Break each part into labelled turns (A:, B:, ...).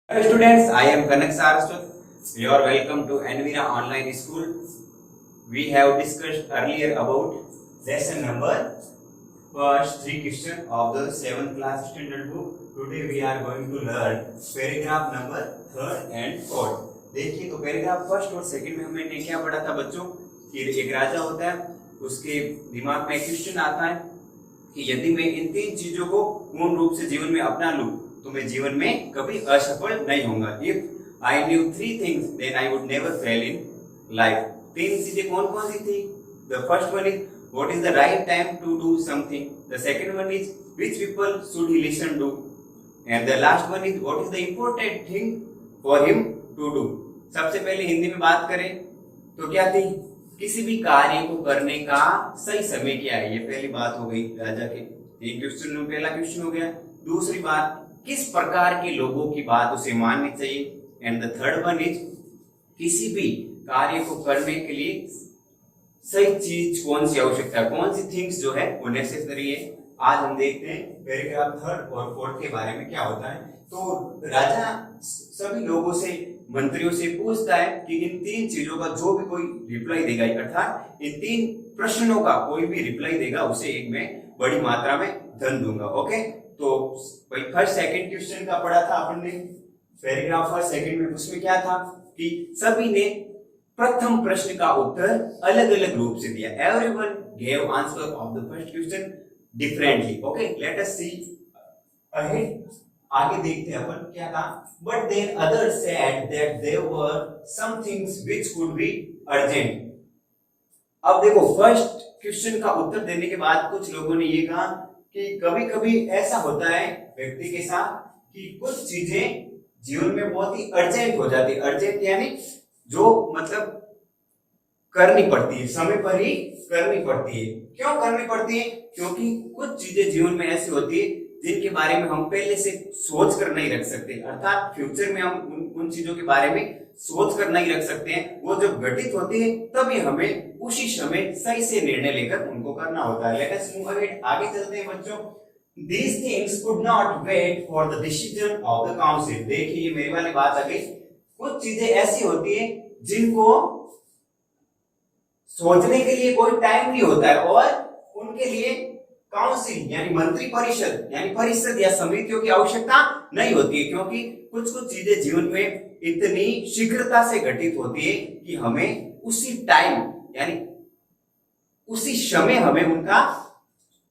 A: Hello students, I am Kanak Saraswat. You are welcome to Envira Online School. We have discussed earlier about lesson number first 3 question of the 7th class standard book. Today we are going to learn paragraph number 3rd and 4th. देखिए तो paragraph first और second में हमने क्या पढ़ा था बच्चों कि एक राजा होता है, उसके दिमाग में एक क्वेश्चन आता है कि यदि मैं इन 3 चीजों को पूर्ण रूप से जीवन में अपना लूं तो मैं जीवन में कभी असफल नहीं होऊंगा। If I knew 3 things then I would never fail in life. 3 चीजें कौन कौन सी थी? The first one is what is the right time to do something. The second one is which people should he listen to, and the last one is what is the important thing for him to do. सबसे पहले हिंदी में बात करें तो क्या थी? किसी भी कार्य को करने का सही समय क्या है, ये पहली बात हो गई राजा के। एक क्वेश्चन में पहला क्वेश्चन हो गया। दूसरी बात, किस प्रकार के लोगों की बात उसे माननी चाहिए, and the third one is किसी भी कार्य को करने के लिए सही चीज कौन सी आवश्यकता है, कौन सी थिंग्स जो है वो नेसेसरी है। आज हम देखते हैं पैराग्राफ 3rd और 4th के बारे में क्या होता है। तो राजा सभी लोगों से, मंत्रियों से पूछता है कि इन 3 चीजों का जो भी कोई रिप्लाई देगा, अर्थात इन 3 प्रश्नों का कोई भी रिप्लाई देगा उसे एक मैं बड़ी मात्रा में धन दूंगा। ओके, तो भाई फर्स्ट सेकंड क्वेश्चन का पढ़ा था अपन ने पैराग्राफ फर्स्ट सेकंड में। उसमें क्या था कि सभी ने प्रथम प्रश्न का उत्तर अलग अलग रूप से दिया। Everyone gave answer of the first question differently. Okay, let us see ahead. आगे देखते हैं अपन क्या था। But then others said that there were some things which could be urgent. अब देखो, फर्स्ट क्वेश्चन का उत्तर देने के बाद कुछ लोगों ने ये कहा कि कभी कभी ऐसा होता है व्यक्ति के साथ कि कुछ चीजें जीवन में बहुत ही अर्जेंट हो जाती है। अर्जेंट यानी जो मतलब करनी पड़ती है, समय पर ही करनी पड़ती है। क्यों करनी पड़ती है? क्योंकि कुछ चीजें जीवन में ऐसी होती है जिनके बारे में हम पहले से सोच कर नहीं रख सकते, अर्थात फ्यूचर में हम उन चीजों के बारे में सोच कर नहीं रख सकते हैं। वो जब घटित होती है तभी हमें उसी समय सही से निर्णय लेकर उनको करना होता है। Let us move ahead. आगे चलते हैं बच्चों। These things could not wait for the decision of the council। देखिए, ये मेरी वाली बात आ गई। कुछ चीजें ऐसी होती है जिनको सोचने के लिए कोई टाइम नहीं होता है और उनके लिए काउंसिल यानी मंत्री परिषद यानी परिषद या समितियों की आवश्यकता नहीं होती है, क्योंकि कुछ कुछ चीजें जीवन में इतनी शीघ्रता से घटित होती है कि हमें उसी टाइम यानी उसी समय हमें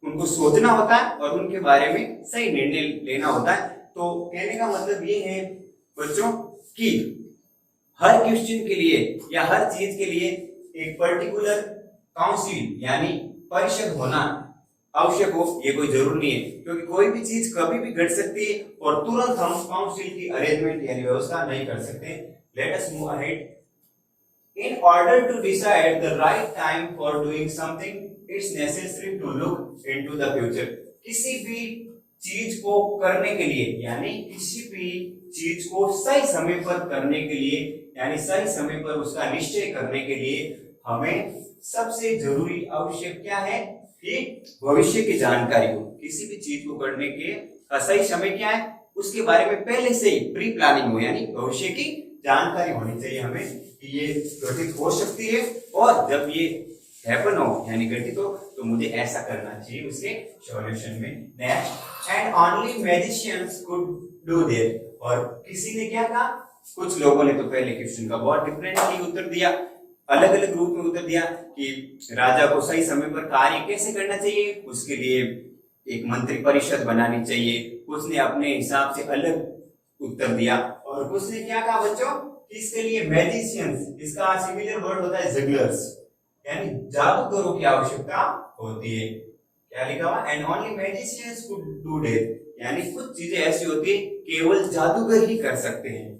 A: उनको सोचना होता है और उनके बारे में सही निर्णय लेना होता है। तो कहने का मतलब ये है बच्चों कि हर क्वेश्चन के लिए या हर चीज के लिए एक पर्टिकुलर काउंसिल यानी परिषद होना आवश्यक हो, ये कोई जरूरी नहीं है, क्योंकि कोई भी चीज कभी भी घट सकती है और तुरंत हम काउंसिल की अरेंजमेंट यानी व्यवस्था नहीं कर सकते। Late us move ahead. In order to decide the right time for doing something, it's necessary to look into the future। किसी भी चीज को करने के लिए यानी किसी भी चीज को सही समय पर करने के लिए यानी सही समय पर उसका निश्चय करने के लिए हमें सबसे जरूरी आवश्यक क्या है कि भविष्य की जानकारी हो। किसी भी चीज को करने के सही समय क्या है उसके बारे में पहले से ही प्री प्लानिंग हो, यानी भविष्य की जानकारी होनी चाहिए हमें कि ये घटित हो सकती है और जब ये हैपन हो यानी घटित हो तो मुझे ऐसा करना चाहिए उसके सॉल्यूशन में। Next, and only magicians could do that. और किसी ने क्या कहा? कुछ लोगों ने तो पहले क्वेश्चन का बहुत डिफरेंटली उत्तर दिया, अलग अलग रूप में उत्तर दिया कि राजा को सही समय पर कार्य कैसे करना चाहिए, उसके लिए एक मंत्री परिषद बनानी चाहिए। कुछ ने अपने हिसाब से अलग उत्तर दिया और कुछ ने क्या कहा बच्चों? इसके लिए मैजिशियंस, इसका सिमिलर वर्ड होता है जगलर्स, यानी जादूगरों की आवश्यकता होती है। क्या लिखा हुआ? And only magicians could do that, यानी कुछ चीजें ऐसी होती है केवल जादूगर ही कर सकते हैं।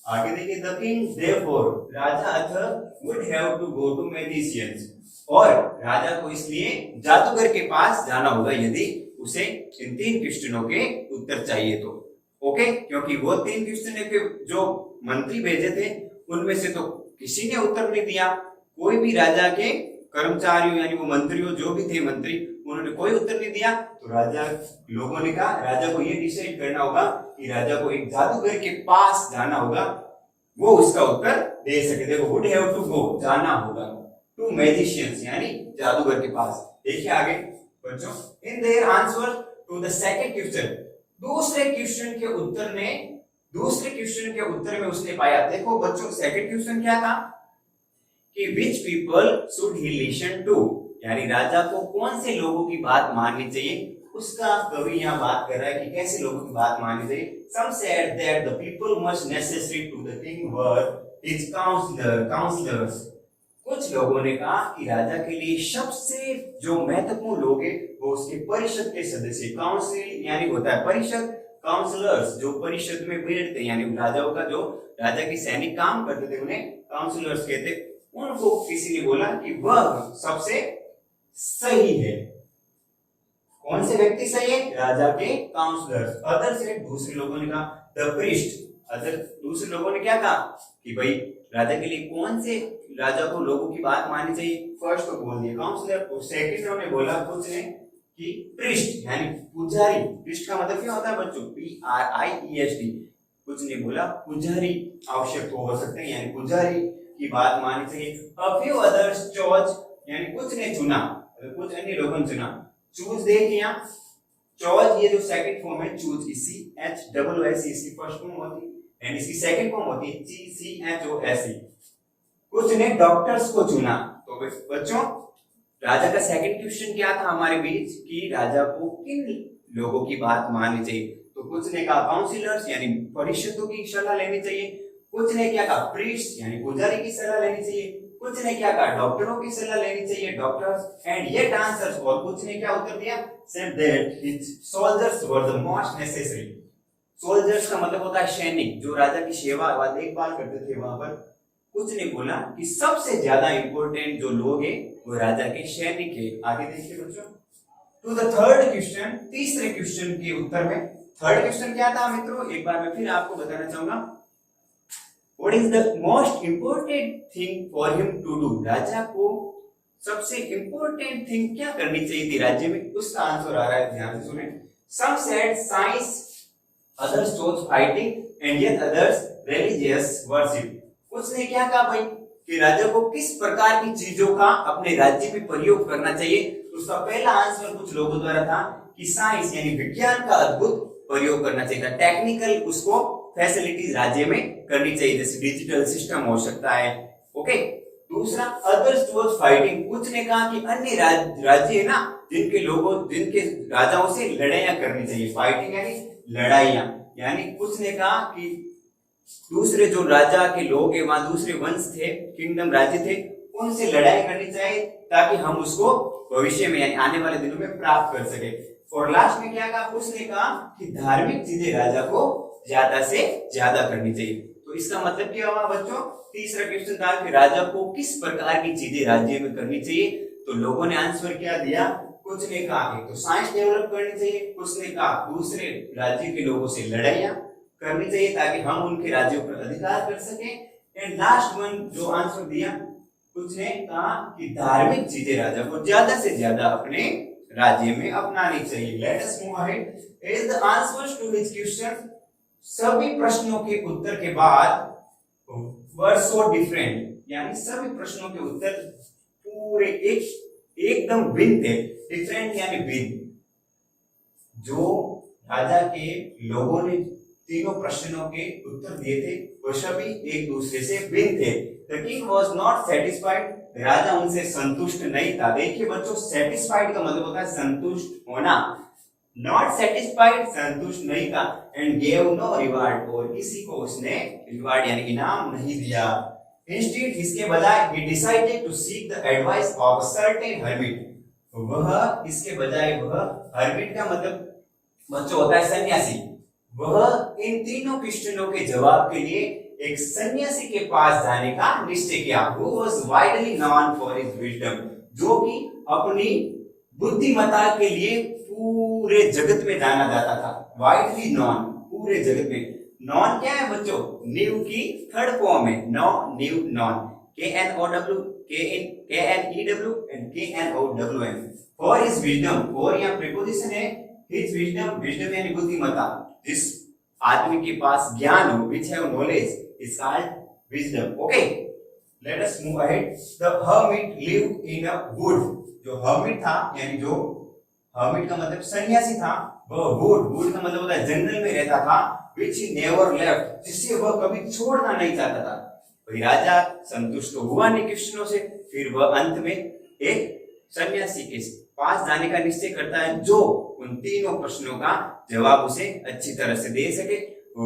A: आगे देखिए, द किंग देयरफॉर, राजा अतः would have to go to magicians, और राजा को इसलिए जादूगर के पास जाना होगा यदि उसे इन 3 क्वेश्चनों के उत्तर चाहिए तो। ओके, क्योंकि वो 3 क्वेश्चन के जो मंत्री भेजे थे उनमें से तो किसी ने उत्तर नहीं दिया। कोई भी राजा के कर्मचारियों यानी वो मंत्रियों जो भी थे मंत्री उन्होंने कोई उत्तर नहीं दिया। तो राजा लोगों ने कहा राजा को ये डिसाइड करना होगा कि राजा को एक जादूगर के पास जाना होगा, वो उसका उत्तर दे सके। देखो वुड हैव टू गो, जाना होगा टू मैजिशियंस यानी जादूगर के पास। देखिए आगे बच्चों, in their answer to the second question, दूसरे क्वेश्चन के उत्तर में उसने पाया। देखो बच्चों सेकंड क्वेश्चन क्या था कि which people should he listen to, यानी राजा को कौन से लोगों की बात माननी चाहिए, उसका कवि यहाँ बात कर रहा है कि कैसे लोगों की बात माननी चाहिए। Some said that the people most necessary to the king were his counselors। कुछ लोगों ने कहा कि राजा के लिए सबसे जो महत्वपूर्ण लोग हैं वो उसके परिषद के सदस्य, काउंसिल यानी होता है परिषद, काउंसलर्स जो परिषद में बैठते यानी राजाओं का जो राजा के सैनिक काम करते थे उन्हें काउंसलर्स कहते। उनको किसी ने बोला कि वह सबसे सही है। कौन से व्यक्ति सही है? राजा के काउंसलर्स। अदर से दूसरे लोगों ने कहा द प्रीस्ट, अदर दूसरे लोगों ने क्या कहा कि भाई राजा के लिए कौन से राजा को लोगों की बात माननी चाहिए। फर्स्ट तो बोल दिया काउंसलर, तो सेकंड ने बोला कुछ ने कि प्रीस्ट यानी पुजारी। प्रीस्ट का मतलब क्या होता है बच्चों? PRIEST। कुछ ने बोला पुजारी आवश्यक हो सकते हैं यानी पुजारी की बात माननी चाहिए। A few others chose यानी कुछ ने चुना, कुछ अन्य लोगों ने चुना। चूज देखिए यहाँ चॉज, ये जो सेकंड फॉर्म है चूज, CHOOS इसकी फर्स्ट फॉर्म होती है एंड इसकी सेकंड फॉर्म होती है CHOSE। कुछ ने डॉक्टर्स को चुना। तो बच्चों राजा का सेकंड क्वेश्चन क्या था हमारे बीच कि राजा को किन लोगों की बात माननी चाहिए। तो कुछ ने कहा काउंसिलर्स यानी परिषदों की सलाह लेनी चाहिए, कुछ ने क्या कहा प्रीस्ट यानी पुजारी की सलाह लेनी चाहिए, कुछ ने क्या कहा डॉक्टरों की सलाह लेनी चाहिए, डॉक्टर्स एंड येट आंसर्स। और कुछ ने क्या उत्तर दिया? Said that his soldiers were the most necessary. Soldiers का मतलब होता है सैनिक जो राजा की सेवा व देखभाल करते थे वहां पर। कुछ ने बोला कि सबसे ज्यादा इंपॉर्टेंट जो लोग हैं वो राजा के सैनिक है। आगे देखिए बच्चों, टू द थर्ड क्वेश्चन, तीसरे क्वेश्चन के उत्तर में थर्ड क्वेश्चन क्या था मित्रों, एक बार मैं फिर आपको बताना चाहूंगा। What is the most important thing for him to do? राजा को सबसे important thing क्या करनी चाहिए थी राज्य में, उसका आंसर आ रहा है, ध्यान से सुने। Some said science, others chose fighting, and yet others religious worship। कुछ ने क्या कहा भाई कि राजा को किस प्रकार की चीजों का अपने राज्य में प्रयोग करना चाहिए। तो उसका पहला आंसर कुछ लोगों द्वारा था कि साइंस यानी विज्ञान का अद्भुत प्रयोग करना चाहिए था, टेक्निकल उसको फैसिलिटीज राज्य में करनी चाहिए, जैसे डिजिटल सिस्टम हो सकता है। ओके, दूसरा अदर्स टुवर्ड्स फाइटिंग, कुछ ने कहा कि अन्य राज्य है ना जिनके राजाओं से लड़ाइयां करनी चाहिए, फाइटिंग यानी लड़ाइयां, यानी कुछ ने कहा कि दूसरे जो राजा के लोग है वहां दूसरे वंश थे, किंगडम राज्य थे, उनसे लड़ाई करनी चाहिए ताकि हम उसको भविष्य में यानी आने वाले दिनों में प्राप्त कर सके। और लास्ट में क्या कहा? कुछ ने कहा कि धार्मिक चीजें राजा को ज्यादा से ज्यादा करनी चाहिए। तो इसका मतलब क्या हुआ बच्चों? तीसरा क्वेश्चन था कि राजा को किस प्रकार की चीजें राज्य में करनी चाहिए। तो लोगों ने आंसर क्या दिया? कुछ ने कहा कि तो साइंस डेवलप करनी चाहिए, कुछ ने कहा दूसरे राज्य के लोगों से लड़ाइयां करनी चाहिए ताकि हम उनके राज्यों पर अधिकार कर सकें। एंड लास्ट वन जो आंसर दिया, कुछ ने कहा कि धार्मिक चीजें राजा को ज्यादा से ज्यादा अपने राज्य में अपनानी चाहिए। Let us move ahead. Is the answers to his question, सभी प्रश्नों के उत्तर के बाद वर सो डिफरेंट, यानी सभी प्रश्नों के उत्तर पूरे एकदम भिन्न थे। डिफरेंट यानी भिन्न। जो राजा के लोगों ने तीनों प्रश्नों के उत्तर दिए थे वो सभी एक दूसरे से भिन्न थे। The king was not satisfied, राजा उनसे संतुष्ट नहीं था। देखिए बच्चों, सेटिस्फाइड का मतलब होता है संतुष्ट होना, नॉट सेटिस्फाइड संतुष्ट नहीं था, एंड गेव नो रिवार्ड, और किसी को उसने रिवार्ड यानी इनाम नहीं दिया। इंस्टेड, इसके बजाय he decided to seek the advice of a certain hermit, वह इसके बजाय वह hermit का मतलब बच्चों होता है सन्यासी, वह इन तीनों क्वेश्चनों के जवाब के लिए एक सन्यासी के पास जाने का निश्चय किया। Who was widely known for his wisdom, जो कि अपनी बुद्धिमत्ता के लिए पूरे जगत में जाना जाता था। वाइडली नॉन, पूरे जगत में। नॉन क्या है बच्चों? न्यू की थर्ड फॉर्म है, know knew known, KNOW KNEW and KNOWM. For his wisdom, for यहाँ preposition है his wisdom, wisdom यानी बुद्धिमत्ता, जिस आदमी के पास ज्ञान हो, which have knowledge is called wisdom. Okay, let us move ahead. The hermit lived in a wood. जो hermit था यानी जो hermit का मतलब सन्यासी था, वह wood का मतलब होता है जंगल में रहता था, which he never left, जिसे वह कभी छोड़ना नहीं चाहता था. वही राजा संतुष्ट तो हुआ नहीं कृष्णों से, फिर वह अंत में एक सन्यासी के पास जाने का निश्चय करता है जो उन तीनों प्रश्नों का जवाब उसे अच्छी तरह से दे सके.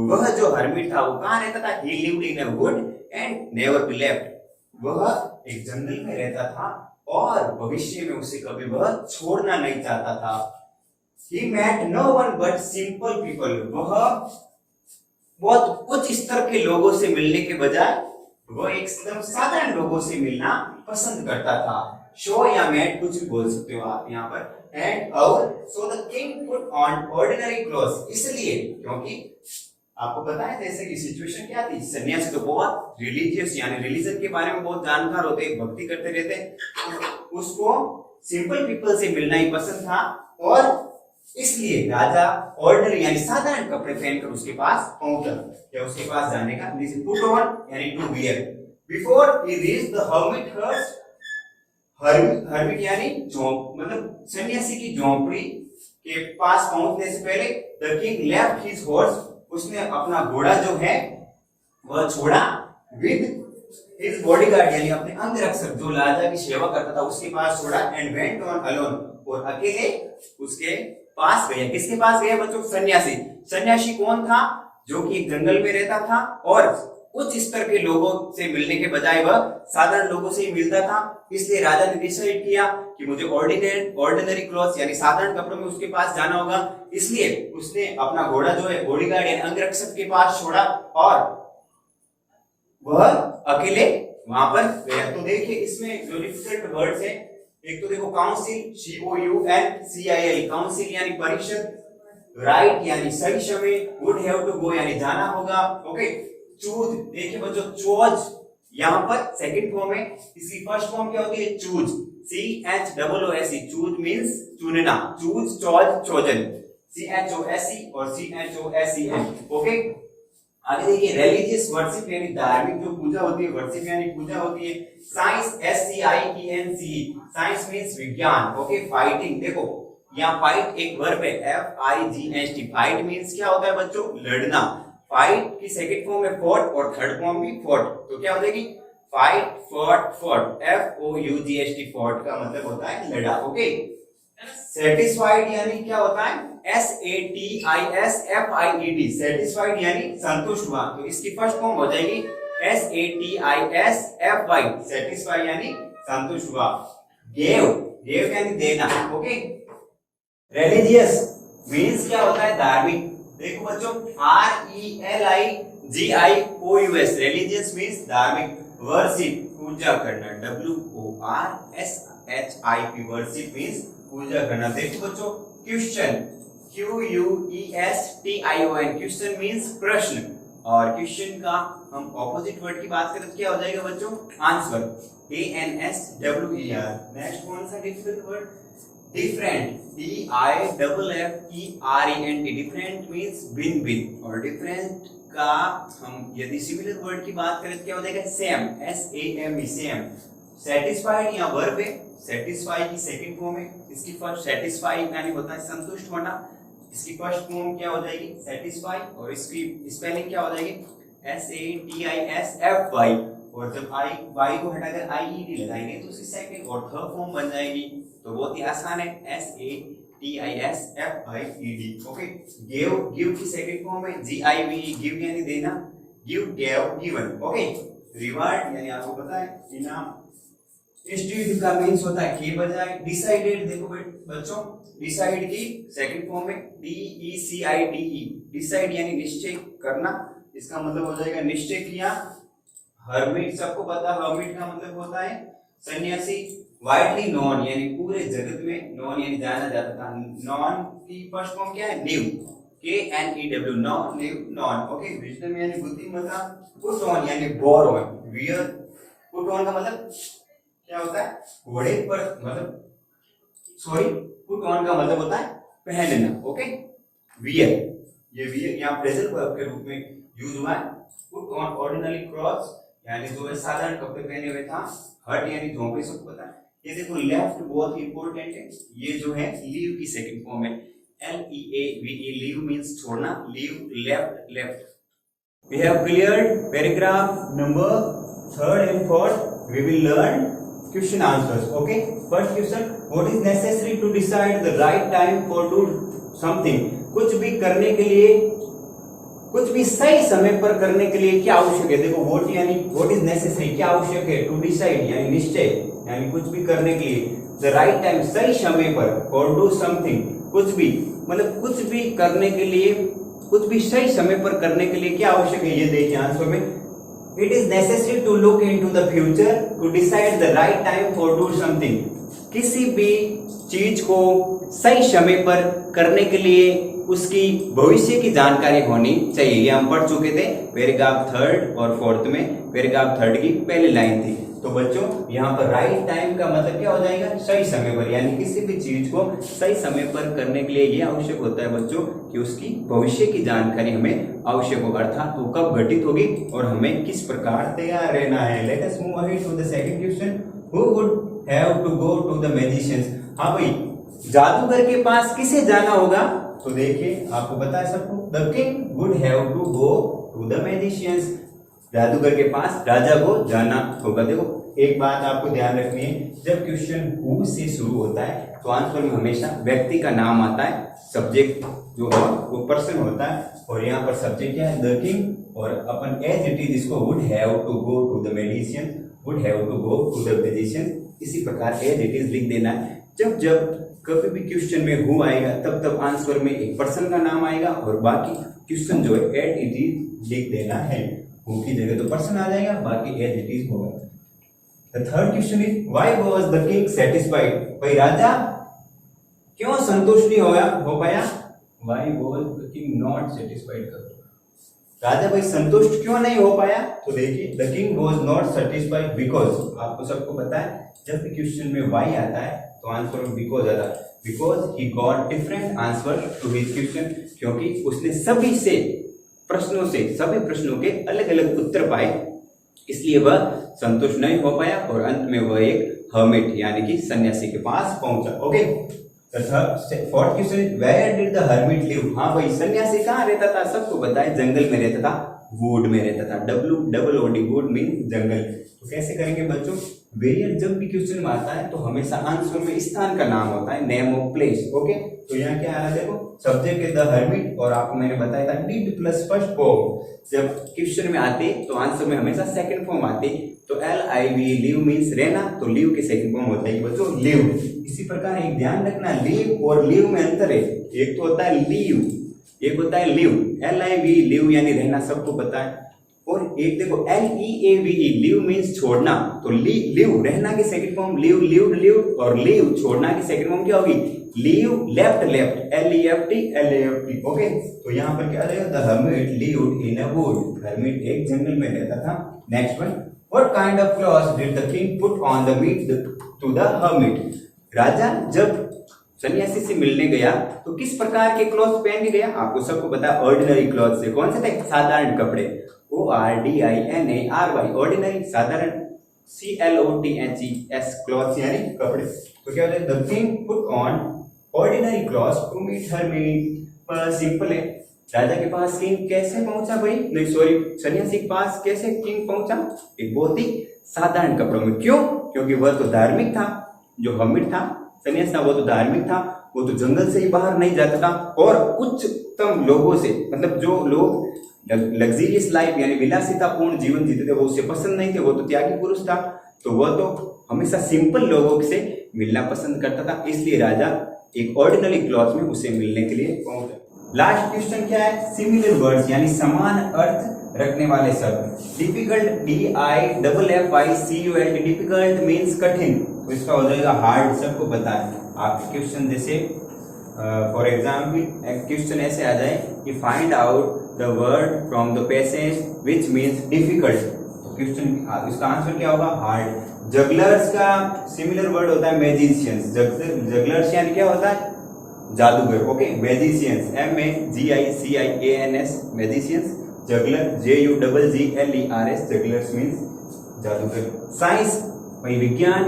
A: वह जो हर्मिट था वो कहाँ रहता था? He lived in a wood and never be left. वह एक जंगल में रहता था और भविष्य में उसे कभी वह छोड़ना नहीं चाहता था. He met no one but simple people. वह बहुत उच्च स्तर के लोगों से मिलने के बजाय वह एकदम साधारण लोगों से मिलना पसंद करता था. शो या मेट कुछ भी बोल सकते हो आप यहाँ पर. एंड और so the king put on ordinary clothes, इसलिए क्योंकि आपको पता है जैसे कि सिचुएशन क्या थी, सन्यासी तो बहुत रिलीजियस यानी रिलीजन के बारे में बहुत जानकार होते, भक्ति करते रहते, उसको सिंपल पीपल से मिलना ही पसंद था और इसलिए राजा ऑर्डिनरी यानी साधारण कपड़े पहनकर उसके पास पहुंचा या उसके पास जाने का पुट ऑन यानी to wear. Before he reached the hermit hut, hermit यानी मतलब सन्यासी की झोंपड़ी के पास पहुंचने से पहले the king left his horse, उसने अपना घोड़ा जो है वह छोड़ा, विद हिज बॉडीगार्ड यानी अपने अंगरक्षक जो राजा की सेवा करता था उसके पास छोड़ा, एंड वेंट ऑन अलोन, और अकेले उसके पास गया. किसके पास गया बच्चों? सन्यासी. सन्यासी कौन था? जो कि एक जंगल में रहता था और उच्च स्तर के लोगों से मिलने के बजाय वह साधारण लोगों से ही मिलता था. इसलिए राजा ने डिसाइड किया कि मुझे ऑर्डिनरी क्लॉथ्स यानी साधारण कपड़ों में उसके पास जाना होगा. इसलिए उसने अपना घोड़ा जो है बॉडीगार्ड यानी अंगरक्षक के पास छोड़ा और वह अकेले वहां पर गया. तो देखिए इसमें जो डिफिकल्ट वर्ड्स हैं, एक तो देखो काउंसिल, COUNCIL, काउंसिल यानी परिषद, राइट यानी सही समय, वुड हैव टू गो यानी जाना होगा. ओके, चूज, देखिए बच्चों चॉज यहाँ पर सेकंड फॉर्म है, इसकी फर्स्ट फॉर्म क्या होती है? चूज, CHOOSE, चूज मींस चुनना, चूज, चॉज, चोजन, CHOSE और CHOSEN. ओके, आगे देखिए रिलीजियस वर्शिप यानी धार्मिक जो पूजा होती है, वर्शिप यानी पूजा होती है. साइंस, SCIENCE, साइंस मींस विज्ञान. ओके, फाइटिंग, देखो यहाँ फाइट एक वर्ब है, FIGHT, फाइट मींस क्या होता है बच्चों? लड़ना. फाइट की सेकंड फॉर्म है फॉट और थर्ड फॉर्म भी फॉट, तो क्या हो जाएगी? Fight, fought, fought, FOUGHT, fought का मतलब होता है लड़ा. ओके, सेटिस्फाइड यानी क्या होता है? SATISFIED, सेटिस्फाइड यानी संतुष्ट हुआ, तो इसकी फर्स्ट फॉर्म हो जाएगी SATISFY, सेटिस्फाई यानी संतुष्ट हुआ. गेव यानी देना. ओके, रिलीजियस मींस क्या होता है? धार्मिक. देखो बच्चों RELIGIOUS, रिलीजियस मींस धार्मिक. वर्शिप पूजा करना, WORSHIP, वर्शिप मींस पूजा करना. देखो बच्चों क्वेश्चन, QUESTION, क्वेश्चन मींस प्रश्न, और क्वेश्चन का हम ऑपोजिट वर्ड की बात करें तो क्या हो जाएगा बच्चों? Answer, ANSWER. नेक्स्ट कौन सा difficult word? Different, DIFFERENT, different means भिन्न, और डिफरेंट का हम यदि सिमिलर वर्ड की बात करें तो क्या हो जाएगा? Same, SAME, same. सेटिस्फाइड यहाँ वर्ब है, सेटिस्फाई की सेकंड फॉर्म है, इसकी फर्स्ट सेटिस्फाई यानी होता है संतुष्ट होना, इसकी फर्स्ट फॉर्म क्या हो जाएगी? सेटिस्फाई, और इसकी स्पेलिंग क्या हो जाएगी? SATISFY, और जब y को हटाकर IED लगाएंगे तो उसकी सेकंड और थर्ड फॉर्म बन जाएगी. तो बहुत ही आसान है, SATISFIED. ओके, गिव की सेकंड फॉर्म है GIVE, गिव यानी देना, give, gave, given. Okay, reward यानी आपको पता है इनाम. इंस्टीट्यूट का मींस होता है के बजाय. डिसाइडेड, देखो बच्चों डिसाइड की सेकंड फॉर्म है DECIDE, डिसाइड यानी निश्चय करना, इसका मतलब हो जाएगा निश्चय किया. हर्मिट, सबको पता हर्मिट का मतलब होता है सन्यासी. वाइडली नोन यानी पूरे जगत में, नोन यानी जाना जाता था. नॉन की फर्स्ट फॉर्म क्या है? New, KNEW, non, new, non. Okay, wisdom यानी बुद्धिमत्ता. पुट ऑन यानी bore on, wear, put on का मतलब क्या होता है? घोड़े पर मतलब सॉरी पुट ऑन का मतलब होता है पहनना। ओके, वियर, ये वियर यहाँ प्रेजेंट वर्ब के रूप में यूज हुआ है। पुट ऑन ऑर्डिनरी क्लॉथ्स यानी जो है साधारण कपड़े पहने हुए था। हट यानी झोंपड़ी, सबको पता है। ये देखो लेफ्ट बहुत इंपॉर्टेंट है, ये जो है लीव की सेकंड फॉर्म है। LEAVE, लीव मींस छोड़ना, leave left left. We have cleared paragraph number 3rd and 4th. We will learn question answers. Okay. First question: what is necessary to decide the right time for do something? कुछ भी करने के लिए, कुछ भी सही समय पर करने के लिए क्या आवश्यक है? देखो what यानी what is necessary, क्या आवश्यक है? To decide यानी निश्चय, यानी कुछ भी करने के लिए। The right time, सही समय पर। For do something, कुछ भी मतलब कुछ भी करने के लिए, कुछ भी सही समय पर करने के लिए क्या आवश्यक है? ये देखिए आंसर में, it is necessary to look into the future to decide the right time for do something. किसी भी चीज को सही समय पर करने के लिए उसकी भविष्य की जानकारी होनी चाहिए। ये हम पढ़ चुके थे पैराग्राफ 3rd और 4th में। पैराग्राफ 3rd की पहली लाइन थी। तो बच्चों यहाँ पर राइट टाइम का मतलब क्या हो जाएगा? सही समय पर, यानी किसी भी चीज को सही समय पर करने के लिए ये आवश्यक होता है बच्चों कि उसकी भविष्य की जानकारी हमें आवश्यक हो, अर्थात वो कब घटित होगी और हमें किस प्रकार तैयार रहना है। Let us move ahead to the second question, who would have to go to the magicians. हाँ भाई, जादूगर के पास किसे जाना होगा? तो देखिए आपको पता है सबको, the king would have to go to the magicians. जादूगर के पास राजा को जाना होगा। देखो एक बात आपको ध्यान रखनी है, जब क्वेश्चन हु से शुरू होता है तो आंसर में हमेशा व्यक्ति का नाम आता है, सब्जेक्ट जो है वो पर्सन होता है, और यहाँ पर सब्जेक्ट क्या है? द किंग, और अपन एज इट इज इसको would have to go to the magician, would have to go to the magician, इसी प्रकार एज इट इज लिख देना है। जब जब कभी भी क्वेश्चन में हु आएगा तब तब आंसर में एक पर्सन का नाम आएगा और बाकी क्वेश्चन जो है एज इट इज लिख देना है। हु की जगह तो पर्सन आ जाएगा, बाकी एज इट इज होगा। The third question is why was the king satisfied. भाई राजा क्यों संतुष्ट नहीं हो पाया? Why was the king not satisfied. राजा भाई संतुष्ट क्यों नहीं हो पाया? तो देखिए the king was not satisfied because, आपको सबको पता है जब भी क्वेश्चन में व्हाई आता है तो आंसर में बिकॉज आता है। Because he got different answer to his question, क्योंकि उसने सभी प्रश्नों के अलग अलग उत्तर पाए, इसलिए वह संतुष्ट नहीं हो पाया और अंत में वह एक हर्मिट यानी कि सन्यासी के पास पहुंचा। Okay, fourth question, where did the hermit live. हाँ भाई, सन्यासी कहाँ रहता था? सबको बताए जंगल में रहता था, वुड में रहता था। WOOD, वुड मीन जंगल। तो कैसे करेंगे बच्चों? वेयर जब भी क्वेश्चन में आता है तो हमेशा आंसर में स्थान का नाम होता है, नेम ऑफ प्लेस। ओके, तो यहाँ क्या आ रहा है? देखो सब्जेक्ट है द हर्मिट, और आपको मैंने बताया था डिड प्लस फर्स्ट फॉर्म। जब क्वेश्चन में आते तो आंसर में हमेशा सेकंड फॉर्म आती। तो LIV लिव मीन्स रहना, तो लिव के सेकंड फॉर्म होता है बच्चों लिव। इसी प्रकार एक ध्यान रखना, लिव और लिव में अंतर है। एक तो होता है लीव, एक होता है लिव। LIV लिव यानी रहना, सबको पता है। और एक देखो LEAVE लिव मीन्स छोड़ना, तो लिव रहना की सेकंड फॉर्म लिव, लिव, और लिव छोड़ना की सेकंड फॉर्म क्या होगी? Live left, LEFT। ओके, तो यहाँ पर क्या रहेगा? The hermit lived in a wood. Hermit एक जंगल में रहता था। Next one, what kind of clothes did the king put on the meet to the hermit. राजा जब सन्यासी से मिलने गया तो किस प्रकार के क्लॉथ्स पहन के गया? आपको सबको पता है ऑर्डिनरी क्लॉथ्स से। कौन से थे? साधारण कपड़े। ORDINARY, ऑर्डिनरी, साधारण। CLOTHES, क्लॉथ्स यानी कपड़े। तो क्या होता है? The king put on ordinary clothes to meet hermit. Simple है। राजा के पास किंग कैसे पहुंचा भाई? नहीं सॉरी, सन्यासी के पास कैसे किंग पहुंचा? एक बहुत ही साधारण कपड़ों में। क्यों? क्योंकि वह तो धार्मिक था, जो हर्मिट था, सन्यासी था, वो तो धार्मिक था, वो तो जंगल से ही बाहर नहीं जाता था, और उच्चतम लोगों से, मतलब जो लोग लग्जरियस लाइफ यानी विलासितापूर्ण जीवन जीते थे वो उसे पसंद नहीं थे, वो तो त्यागी पुरुष था, तो वह तो हमेशा सिंपल लोगों से मिलना पसंद करता था, इसलिए राजा एक ऑर्डिनरी क्लॉथ में उसे मिलने के लिए पहुंचा। लास्ट क्वेश्चन क्या है? सिमिलर वर्ड्स यानी समान अर्थ रखने वाले शब्द। डिफिकल्ट, DIFFICULT, डिफिकल्ट मीन्स कठिन, तो इसका हो जाएगा हार्ड। सबको पता है। आपके क्वेश्चन जैसे फॉर एग्जाम्पल क्वेश्चन ऐसे आ जाए कि find out the word from the passage which means difficult, तो क्वेश्चन इसका आंसर क्या होगा? हार्ड। जगलर्स का सिमिलर वर्ड होता है मैजिशियंस। जगलर्स यानी क्या होता है? जादूगर। Okay, magicians MAGICIANS magicians. Juggler JUGGLERS jugglers means जादूगर। साइंस भाई विज्ञान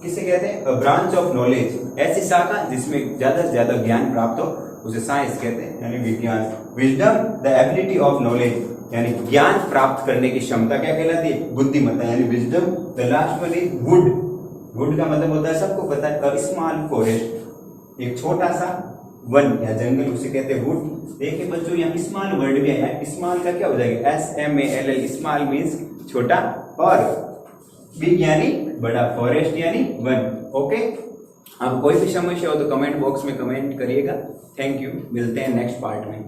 A: किसे कहते हैं? अ ब्रांच ऑफ नॉलेज, ऐसी शाखा जिसमें ज्यादा से ज्यादा ज्ञान प्राप्त हो उसे साइंस कहते हैं, यानी विज्ञान। Wisdom the ability of knowledge, यानी ज्ञान प्राप्त करने की क्षमता क्या कहलाती है? बुद्धिमत्ता, यानी wisdom. The last one is would. Would का मतलब होता है, सबको पता है, अ स्मॉल फॉरेस्ट, एक छोटा सा वन या जंगल, उसे कहते हैं वुड। देखिए बच्चों यहाँ स्मॉल वर्ड भी है, स्मॉल का क्या हो जाएगा? SMALL, स्मॉल मीन्स छोटा, और बिग यानी बड़ा, फॉरेस्ट यानी वन। ओके, अब कोई भी समस्या हो तो कमेंट बॉक्स में कमेंट करिएगा। थैंक यू, मिलते हैं नेक्स्ट पार्ट में।